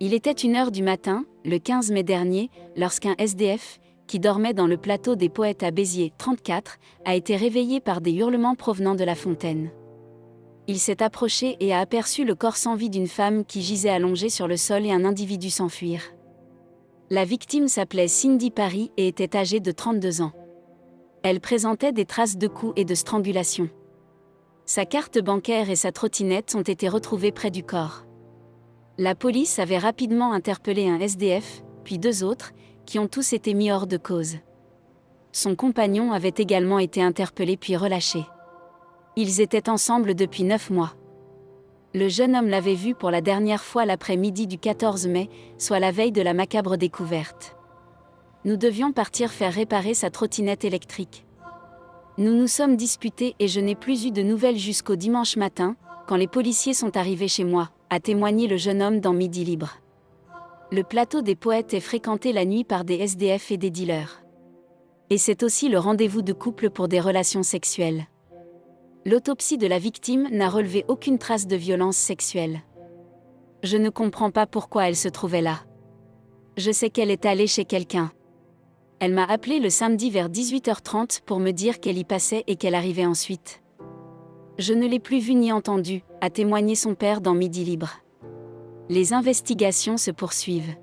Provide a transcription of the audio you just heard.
Il était 1 heure du matin, le 15 mai dernier, lorsqu'un SDF, qui dormait dans le plateau des Poètes à Béziers 34, a été réveillé par des hurlements provenant de la fontaine. Il s'est approché et a aperçu le corps sans vie d'une femme qui gisait allongée sur le sol et un individu s'enfuir. La victime s'appelait Cindy Paris et était âgée de 32 ans. Elle présentait des traces de coups et de strangulation. Sa carte bancaire et sa trottinette ont été retrouvées près du corps. La police avait rapidement interpellé un SDF, puis 2 autres, qui ont tous été mis hors de cause. Son compagnon avait également été interpellé puis relâché. Ils étaient ensemble depuis 9 mois. Le jeune homme l'avait vu pour la dernière fois l'après-midi du 14 mai, soit la veille de la macabre découverte. Nous devions partir faire réparer sa trottinette électrique. Nous nous sommes disputés et je n'ai plus eu de nouvelles jusqu'au dimanche matin, quand les policiers sont arrivés chez moi, a témoigné le jeune homme dans Midi Libre. Le plateau des Poètes est fréquenté la nuit par des SDF et des dealers. Et c'est aussi le rendez-vous de couple pour des relations sexuelles. L'autopsie de la victime n'a relevé aucune trace de violence sexuelle. Je ne comprends pas pourquoi elle se trouvait là. Je sais qu'elle est allée chez quelqu'un. Elle m'a appelé le samedi vers 18h30 pour me dire qu'elle y passait et qu'elle arrivait ensuite. Je ne l'ai plus vue ni entendue, a témoigné son père dans Midi Libre. Les investigations se poursuivent.